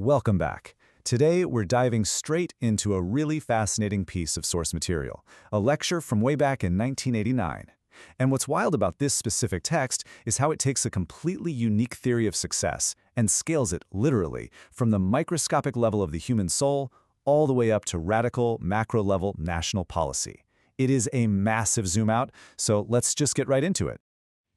Welcome back. Today, we're diving straight into a really fascinating piece of source material, a lecture from way back in 1989. And what's wild about this specific text is how it takes a completely unique theory of success and scales it literally from the microscopic level of the human soul all the way up to radical, macro-level national policy. It is a massive zoom out, so let's just get right into it.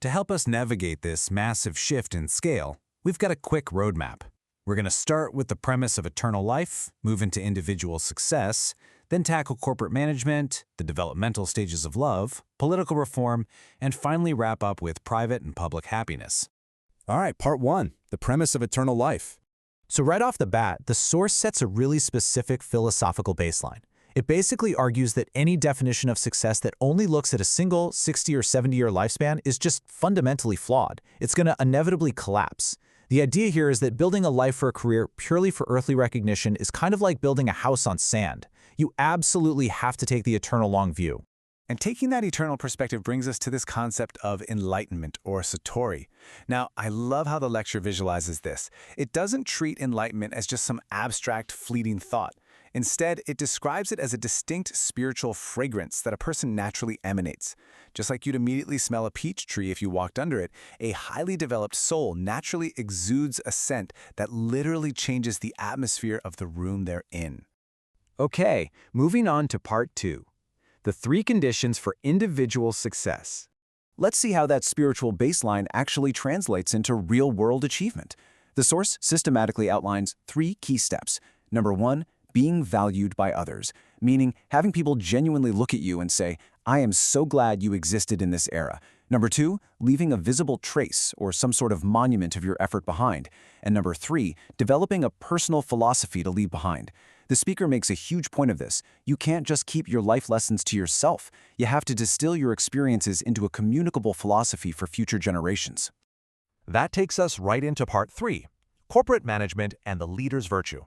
To help us navigate this massive shift in scale, we've got a quick roadmap. We're going to start with the premise of eternal life, move into individual success, then tackle corporate management, the developmental stages of love, political reform, and finally wrap up with private and public happiness. All right, part one, the premise of eternal life. So right off the bat, the source sets a really specific philosophical baseline. It basically argues that any definition of success that only looks at a single 60 or 70-year lifespan is just fundamentally flawed. It's going to inevitably collapse. The idea here is that building a life or a career purely for earthly recognition is kind of like building a house on sand. You absolutely have to take the eternal long view. And taking that eternal perspective brings us to this concept of enlightenment, or satori. Now, I love how the lecture visualizes this. It doesn't treat enlightenment as just some abstract, fleeting thought. Instead, it describes it as a distinct spiritual fragrance that a person naturally emanates. Just like you'd immediately smell a peach tree if you walked under it, a highly developed soul naturally exudes a scent that literally changes the atmosphere of the room they're in. Okay, moving on to part two, the three conditions for individual success. Let's see how that spiritual baseline actually translates into real-world achievement. The source systematically outlines three key steps. Number one, being valued by others, meaning having people genuinely look at you and say, I am so glad you existed in this era. Number two, leaving a visible trace or some sort of monument of your effort behind. And number three, developing a personal philosophy to leave behind. The speaker makes a huge point of this. You can't just keep your life lessons to yourself. You have to distill your experiences into a communicable philosophy for future generations. That takes us right into part three, corporate management and the leader's virtue.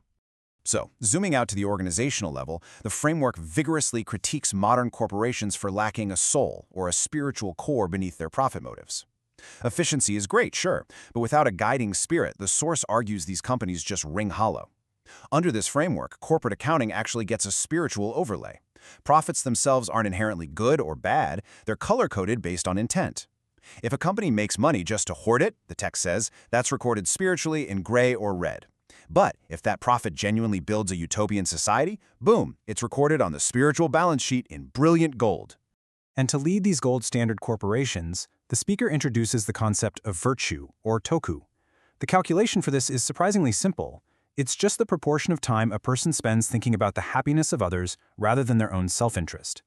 So, zooming out to the organizational level, the framework vigorously critiques modern corporations for lacking a soul or a spiritual core beneath their profit motives. Efficiency is great, sure, but without a guiding spirit, the source argues these companies just ring hollow. Under this framework, corporate accounting actually gets a spiritual overlay. Profits themselves aren't inherently good or bad, they're color-coded based on intent. If a company makes money just to hoard it, the text says, that's recorded spiritually in gray or red. But if that profit genuinely builds a utopian society, boom, it's recorded on the spiritual balance sheet in brilliant gold. And to lead these gold standard corporations, the speaker introduces the concept of virtue, or toku. The calculation for this is surprisingly simple. It's just the proportion of time a person spends thinking about the happiness of others rather than their own self-interest.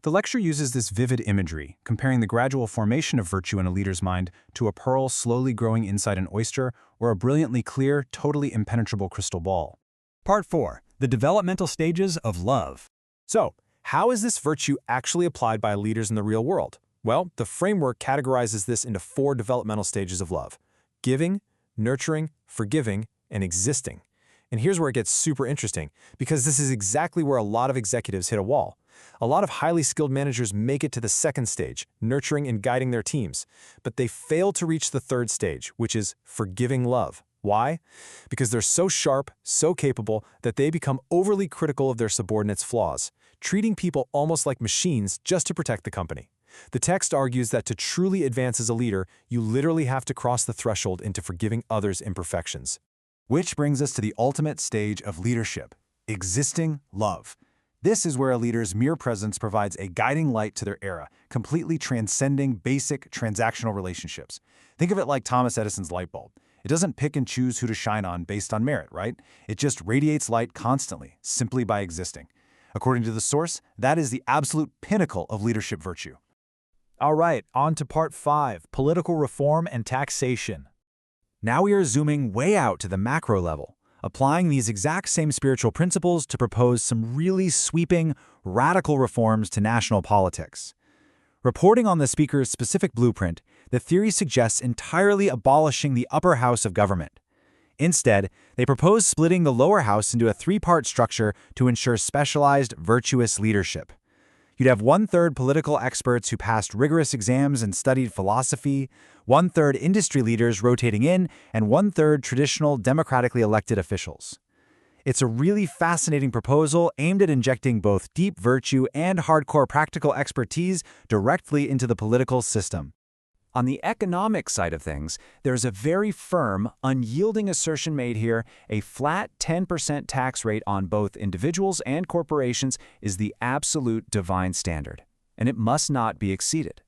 The lecture uses this vivid imagery, comparing the gradual formation of virtue in a leader's mind to a pearl slowly growing inside an oyster or a brilliantly clear, totally impenetrable crystal ball. Part 4. The developmental stages of love. So, how is this virtue actually applied by leaders in the real world? Well, the framework categorizes this into 4 developmental stages of love: giving, nurturing, forgiving, and existing. And here's where it gets super interesting, because this is exactly where a lot of executives hit a wall. A lot of highly skilled managers make it to the second stage, nurturing and guiding their teams, but they fail to reach the third stage, which is forgiving love. Why? Because they're so sharp, so capable, that they become overly critical of their subordinates' flaws, treating people almost like machines just to protect the company. The text argues that to truly advance as a leader, you literally have to cross the threshold into forgiving others' imperfections. Which brings us to the ultimate stage of leadership, existing love. This is where a leader's mere presence provides a guiding light to their era, completely transcending basic transactional relationships. Think of it like Thomas Edison's light bulb. It doesn't pick and choose who to shine on based on merit, right? It just radiates light constantly, simply by existing. According to the source, that is the absolute pinnacle of leadership virtue. All right, on to part 5, political reform and taxation. Now we are zooming way out to the macro level, applying these exact same spiritual principles to propose some really sweeping, radical reforms to national politics. Reporting on the speaker's specific blueprint, the theory suggests entirely abolishing the upper house of government. Instead, they propose splitting the lower house into a 3-part structure to ensure specialized, virtuous leadership. You'd have one-third political experts who passed rigorous exams and studied philosophy, one-third industry leaders rotating in, and one-third traditional democratically elected officials. It's a really fascinating proposal aimed at injecting both deep virtue and hardcore practical expertise directly into the political system. On the economic side of things, there's a very firm, unyielding assertion made here: a flat 10% tax rate on both individuals and corporations is the absolute divine standard, and it must not be exceeded.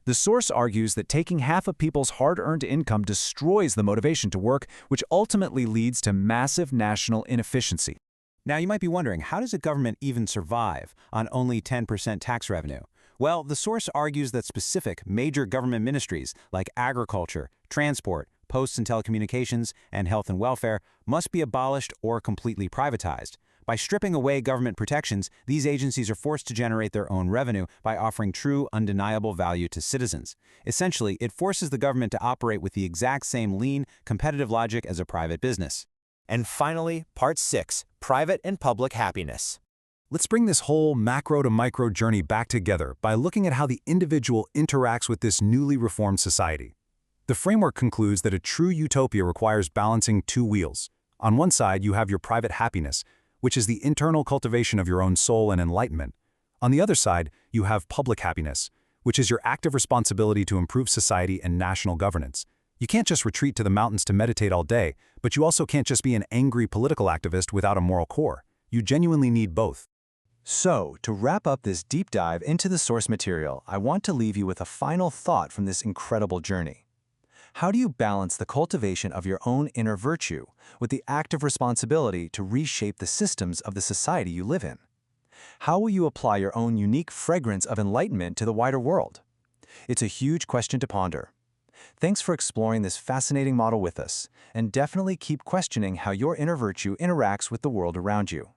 The source argues that taking half of people's hard-earned income destroys the motivation to work, which ultimately leads to massive national inefficiency. Now you might be wondering, how does a government even survive on only 10% tax revenue? Well, the source argues that specific major government ministries like agriculture, transport, posts and telecommunications, and health and welfare must be abolished or completely privatized. By stripping away government protections, these agencies are forced to generate their own revenue by offering true, undeniable value to citizens. Essentially, it forces the government to operate with the exact same lean, competitive logic as a private business. And finally, Part 6, Private and Public Happiness. Let's bring this whole macro to micro journey back together by looking at how the individual interacts with this newly reformed society. The framework concludes that a true utopia requires balancing two wheels. On one side, you have your private happiness, which is the internal cultivation of your own soul and enlightenment. On the other side, you have public happiness, which is your active responsibility to improve society and national governance. You can't just retreat to the mountains to meditate all day, but you also can't just be an angry political activist without a moral core. You genuinely need both. So, to wrap up this deep dive into the source material, I want to leave you with a final thought from this incredible journey. How do you balance the cultivation of your own inner virtue with the active responsibility to reshape the systems of the society you live in? How will you apply your own unique fragrance of enlightenment to the wider world? It's a huge question to ponder. Thanks for exploring this fascinating model with us, and definitely keep questioning how your inner virtue interacts with the world around you.